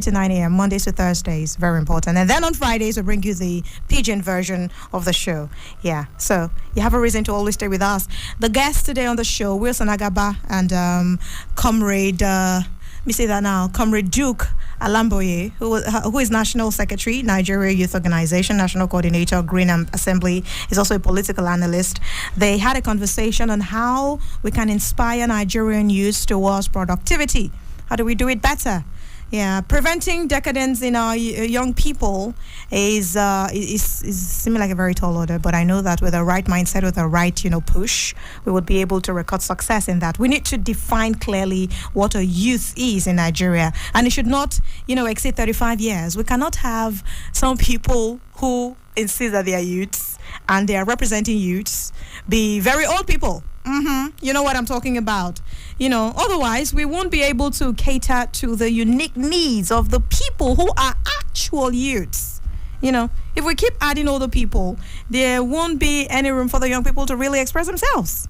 to 9 a.m., Mondays to Thursdays. Very important. And then on Fridays, we bring you the pidgin version of the show. Yeah, so you have a reason to always stay with us. The guests today on the show, Wilson Agaba and Comrade, let me say that now, Comrade Duke Alamboye, who is National Secretary, Nigeria Youth Organization, National Coordinator, Green Assembly, is also a political analyst. They had a conversation on how we can inspire Nigerian youth towards productivity. How do we do it better? Yeah, preventing decadence in our young people is seeming like a very tall order, but I know that with the right mindset, with the right, push, we would be able to record success in that. We need to define clearly what a youth is in Nigeria, and it should not, exceed 35 years. We cannot have some people who insist that they are youths and they are representing youths be very old people. You know what I'm talking about. Otherwise we won't be able to cater to the unique needs of the people who are actual youths. If we keep adding older people, there won't be any room for the young people to really express themselves.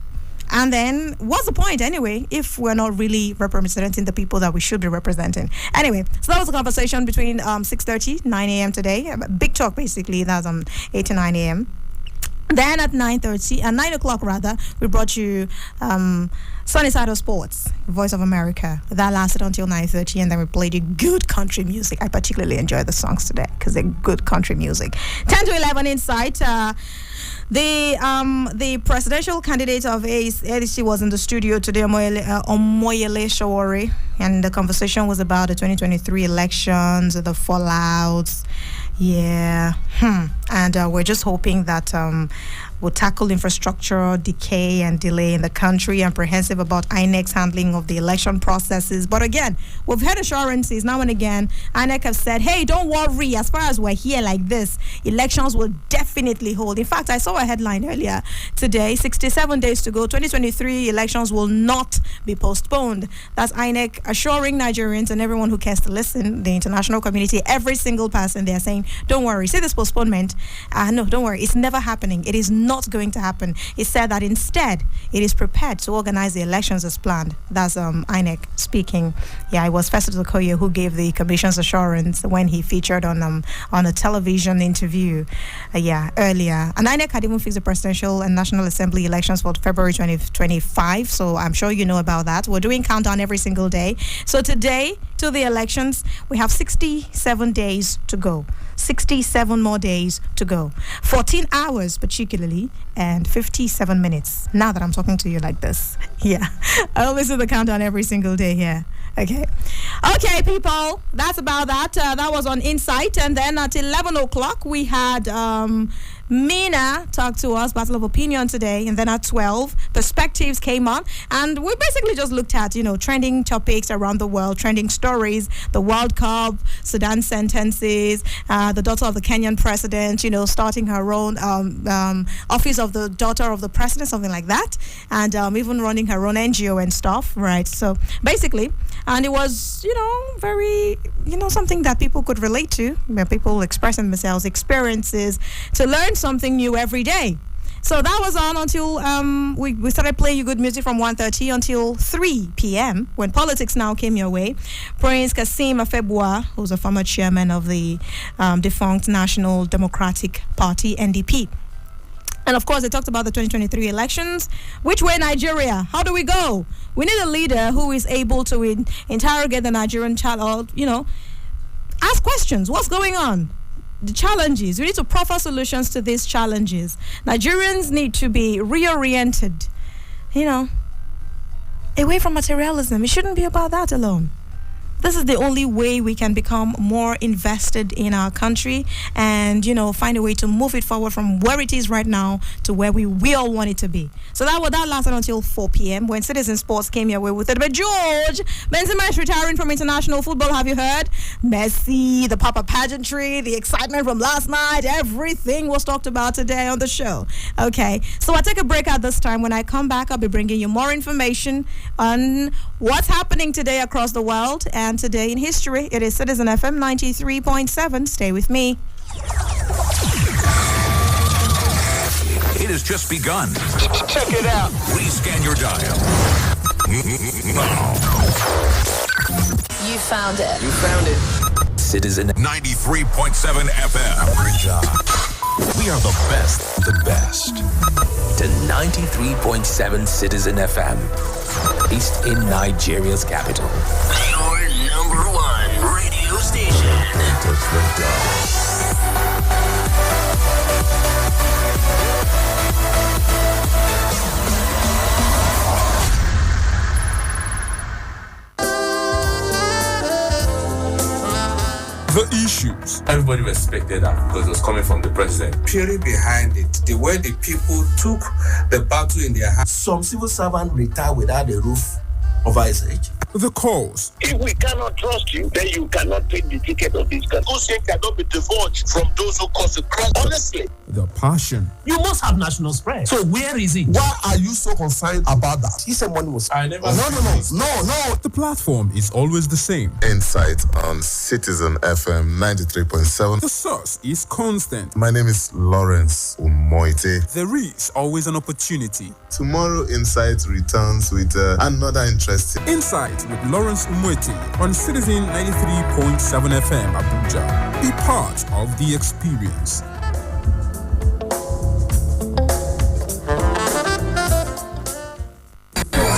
And then what's the point anyway if we're not really representing the people that we should be representing? Anyway, so that was a conversation between 6:30, 9 a.m. today. Big talk basically. That's 8 to 9 a.m. Then at 9:30, at 9 o'clock rather, we brought you Sunny Side of Sports, Voice of America. That lasted until 9:30, and then we played you good country music. I particularly enjoyed the songs today because they're good country music. 10 to 11 Insight. The presidential candidate of ADC was in the studio today, Omoyele Shawori, and the conversation was about the 2023 elections, the fallouts. Yeah. And we're just hoping that we'll tackle infrastructure decay and delay in the country, apprehensive about INEC's handling of the election processes. But again, we've had assurances now and again. INEC have said, hey, don't worry, as far as we're here like this, elections will definitely hold. In fact, I saw a headline earlier today, 67 days to go, 2023 elections will not be postponed. That's INEC assuring Nigerians and everyone who cares to listen, the international community, every single person, they're saying, don't worry, see this postponement. No, don't worry, it's never happening. It is not going to happen. It said that instead it is prepared to organize the elections as planned. That's INEC speaking. Yeah, it was Festus Okoye who gave the commission's assurance when he featured on a television interview earlier. And INEC had even fixed the presidential and national assembly elections for February 2025, so I'm sure you know about that. We're doing countdown every single day. So today to the elections, we have 67 days to go. 67 more days to go. 14 hours particularly and 57 minutes. Now that I'm talking to you like this. Yeah. I always do the countdown every single day here. Okay, people, that's about that. That was on Insight. And then at 11 o'clock, we had Mina talk to us, Battle of Opinion today. And then at 12, Perspectives came on. And we basically just looked at, trending topics around the world, trending stories, the World Cup, Sudan sentences, the daughter of the Kenyan president, starting her own office of the daughter of the president, something like that. And even running her own NGO and stuff, right? So basically, and it was, very, something that people could relate to, people expressing themselves, experiences, to learn something new every day. So that was on until we started playing you good music from 1:30 until 3 p.m. when Politics Now came your way. Prince Kasim Afebua, who's a former chairman of the defunct National Democratic Party, NDP. And of course, they talked about the 2023 elections. Which way Nigeria? How do we go? We need a leader who is able to interrogate the Nigerian child, ask questions. What's going on? The challenges. We need to proffer solutions to these challenges. Nigerians need to be reoriented, away from materialism. It shouldn't be about that alone. This is the only way we can become more invested in our country and, find a way to move it forward from where it is right now to where we all want it to be. So that lasted until 4 p.m. when Citizen Sports came your way with it. But George, Benzema is retiring from international football. Have you heard? Messi, the Papa pageantry, the excitement from last night, everything was talked about today on the show. Okay, so I'll take a break at this time. When I come back, I'll be bringing you more information on what's happening today across the world. And today in history, it is Citizen FM 93.7. Stay with me. It has just begun. Check it out. Please scan your dial. Now. You found it. You found it. Citizen 93.7 FM. Abuja. We are the best. To 93.7 Citizen FM, based in Nigeria's capital. Your number one radio station. The issues. Everybody respected that because it was coming from the president. Purely behind it, the way the people took the battle in their hands. Some civil servant retired without a roof over his head. The cause. If we cannot trust you, then you cannot take the ticket of this country. Hussein cannot be divorced from those who cause the crime. Honestly. The passion. You must have national spread. So where is it? Why are you so concerned about that? He said money was. I never. No. The platform is always the same. Insight on Citizen FM 93.7. The source is constant. My name is Lawrence Umoite. There is always an opportunity. Tomorrow, Insight returns with another interesting. Insight with Lawrence Umoite on Citizen 93.7 FM Abuja. Be part of the experience.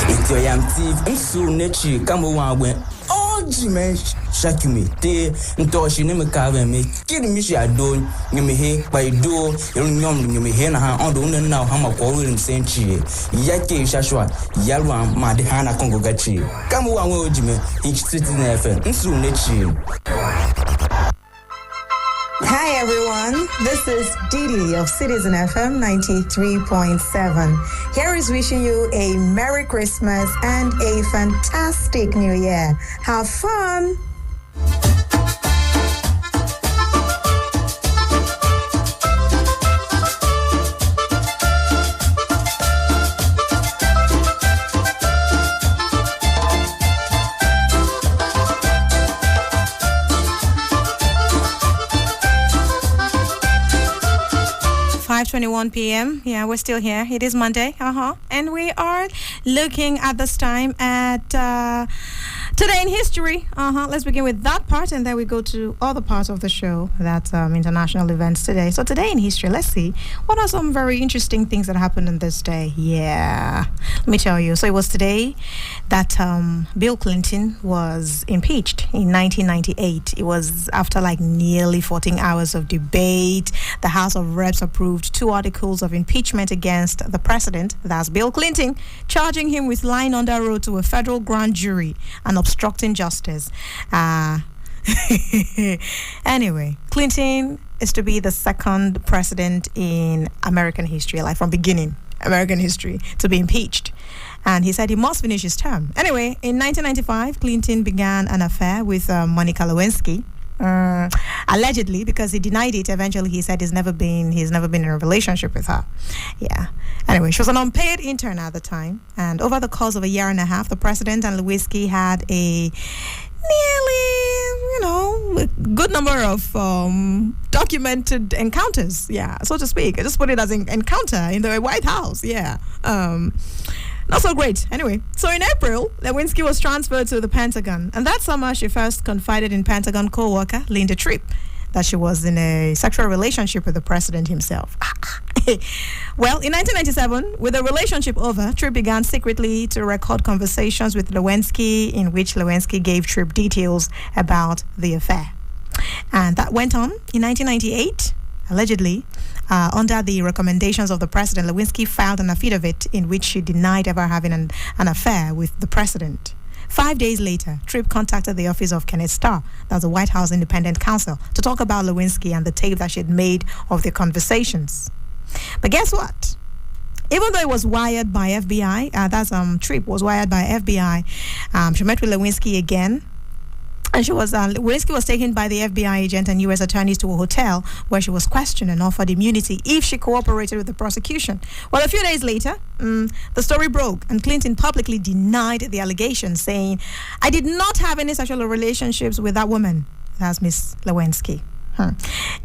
It's your young thief, and soon nature come around. Oh, Jimmy, shock me. They into she name a carve me. Kidding me, she adore you me here by door. You me here on the now. How much call him Saint Chi. Yaki Shashua, Yalwa, Madhana Congo Gachi. Come on, Jimmy, each citizen FM, and soon nature. Hi everyone, this is Didi of Citizen FM 93.7. Here is wishing you a Merry Christmas and a fantastic New Year. Have fun! 5:21 p.m. Yeah, we're still here. It is Monday. And we are looking at this time at today in history. Let's begin with that part, and then we go to other parts of the show. That's international events today. So today in history, let's see what are some very interesting things that happened on this day. Yeah, let me tell you. So it was today that Bill Clinton was impeached in 1998. It was after like nearly 14 hours of debate. The House of Reps approved 2 articles of impeachment against the president, that's Bill Clinton, charging him with lying under oath to a federal grand jury and obstructing justice. Anyway, Clinton is to be the second president in American history, like from beginning American history, to be impeached. And he said he must finish his term. Anyway, in 1995, Clinton began an affair with Monica Lewinsky. Allegedly, because he denied it. Eventually he said he's never been in a relationship with her. Yeah. Anyway, she was an unpaid intern at the time, and over the course of a year and a half, the president and Lewinsky had a nearly, a good number of documented encounters, so to speak. I just put it as an encounter in the White House. Not so great. Anyway, so in April, Lewinsky was transferred to the Pentagon. And that summer, she first confided in Pentagon co-worker Linda Tripp that she was in a sexual relationship with the president himself. Well, in 1997, with the relationship over, Tripp began secretly to record conversations with Lewinsky in which Lewinsky gave Tripp details about the affair. And that went on in 1998. Allegedly, under the recommendations of the president, Lewinsky filed an affidavit in which she denied ever having an affair with the president. 5 days later, Tripp contacted the office of Kenneth Starr, that's the White House Independent Counsel, to talk about Lewinsky and the tape that she had made of their conversations. But guess what? Even though it was wired by FBI, Tripp was wired by FBI, she met with Lewinsky again. And Lewinsky was taken by the FBI agent and U.S. attorneys to a hotel where she was questioned and offered immunity if she cooperated with the prosecution. Well, a few days later, the story broke, and Clinton publicly denied the allegation, saying, "I did not have any sexual relationships with that woman." That's Miss Lewinsky.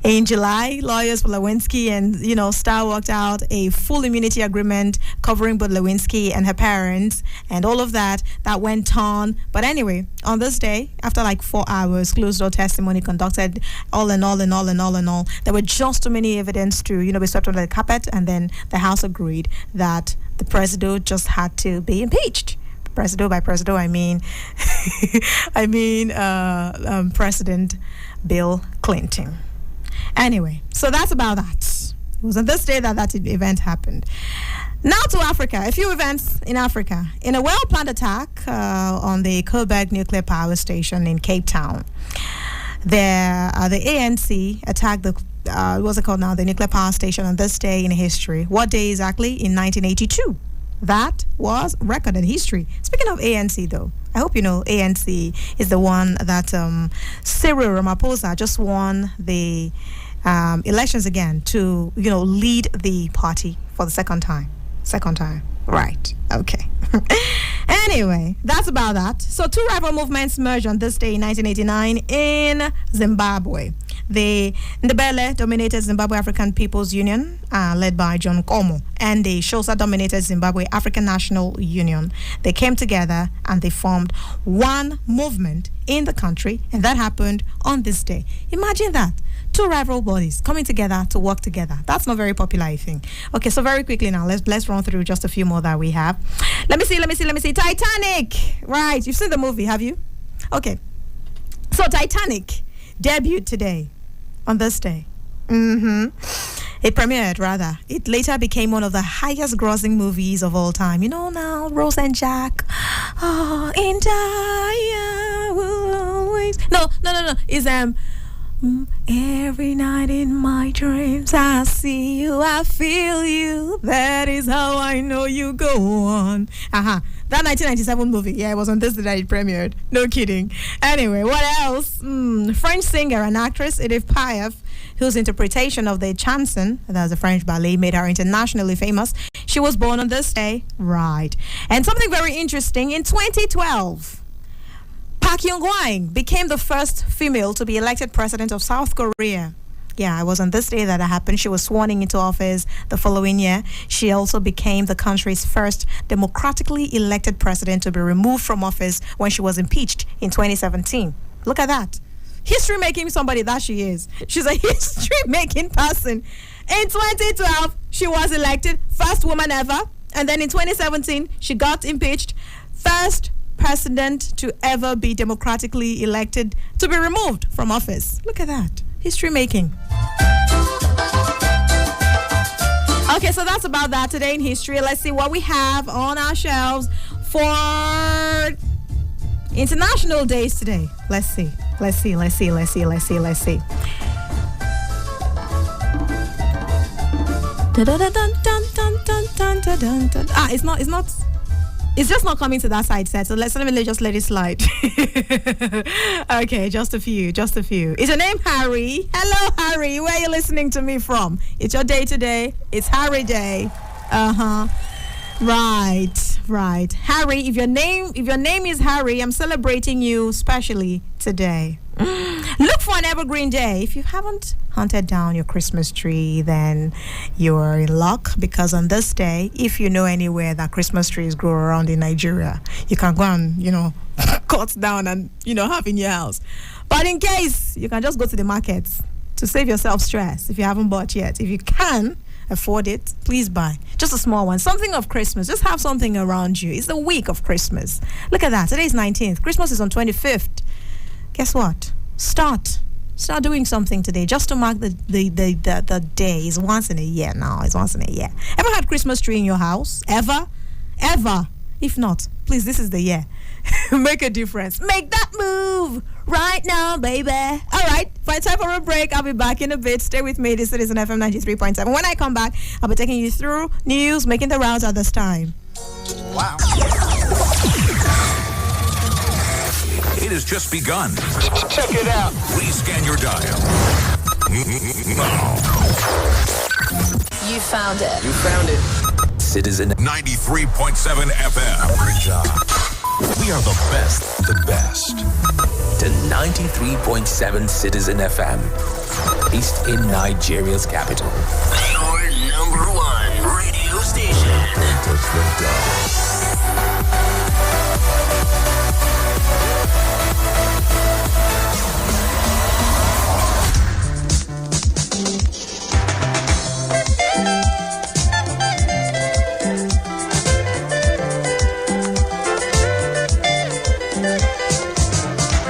In July, lawyers for Lewinsky and, Star worked out a full immunity agreement covering both Lewinsky and her parents and all of that went on. But anyway, on this day, after like 4 hours, closed-door testimony conducted, all in all, there were just too many evidence to, be swept under the carpet, and then the House agreed that the president just had to be impeached. President, by president, I mean, President Bill Clinton. Anyway, so that's about that. It was on this day that event happened. Now to Africa. A few events in Africa. In a well-planned attack on the Koberg nuclear power station in Cape Town, the ANC attacked the what's it called now? The nuclear power station on this day in history. What day exactly? In 1982. That was recorded history. Speaking of ANC, though, I hope you know ANC is the one that Cyril Ramaphosa just won the elections again to, lead the party for the second time. Right. Okay. Anyway, that's about that. So two rival movements merged on this day in 1989 in Zimbabwe. The Ndebele-dominated Zimbabwe African People's Union, led by John Nkomo, and the Xhosa-dominated Zimbabwe African National Union. They came together and they formed one movement in the country, and that happened on this day. Imagine that. Two rival bodies coming together to work together. That's not very popular, I think. Okay, so very quickly now, let's run through just a few more that we have. Let me see. Titanic. Right, you've seen the movie, have you? Okay. So Titanic debuted today, on this day. It premiered, rather. It later became one of the highest grossing movies of all time. You know now, Rose and Jack. Oh, and I will always... No. It's, every night in my dreams I see you, I feel you. That is how I know you go on. That 1997 movie, yeah, it was on this day that it premiered. No kidding. Anyway, what else? French singer and actress Edith Piaf, whose interpretation of the chanson, that's a French ballet, made her internationally famous. She was born on this day, right? And something very interesting, in 2012, Park Geun-hye became the first female to be elected president of South Korea. Yeah, it was on this day that it happened. She was sworn into office the following year. She also became the country's first democratically elected president to be removed from office when she was impeached in 2017. Look at that. History-making somebody that she is. She's a history-making person. In 2012, she was elected, first woman ever. And then in 2017, she got impeached, first president to ever be democratically elected to be removed from office. Look at that. History making. Okay, so that's about that today in history. Let's see what we have on our shelves for international days today. Let's see. It's just not coming to that side set, so let me just let it slide. Okay, just a few. Is your name Harry? Hello, Harry. Where are you listening to me from? It's your day today. It's Harry Day. Right. Harry, if your name is Harry, I'm celebrating you specially today. Look for an evergreen day. If you haven't hunted down your Christmas tree, then you're in luck, because on this day, if you know anywhere that Christmas trees grow around in Nigeria, you can go and, cut down and, have in your house. But in case, you can just go to the markets to save yourself stress if you haven't bought yet. If you can afford it, please buy. Just a small one. Something of Christmas. Just have something around you. It's the week of Christmas. Look at that. Today's 19th. Christmas is on 25th. Guess what? Start doing something today just to mark the day. It's once in a year now. Ever had Christmas tree in your house? Ever? If not, please, this is the year. Make a difference. Make that move right now, baby. All right, time for a break. I'll be back in a bit. Stay with me. This is Citizen FM 93.7. When I come back, I'll be taking you through news making the rounds at this time. Wow. It has just begun. Check it out. Please scan your dial. Now. You found it. Citizen 93.7 FM. Abuja. We are the best. The best. To 93.7 Citizen FM. East in Nigeria's capital. Your number one radio station. Don't touch the dial.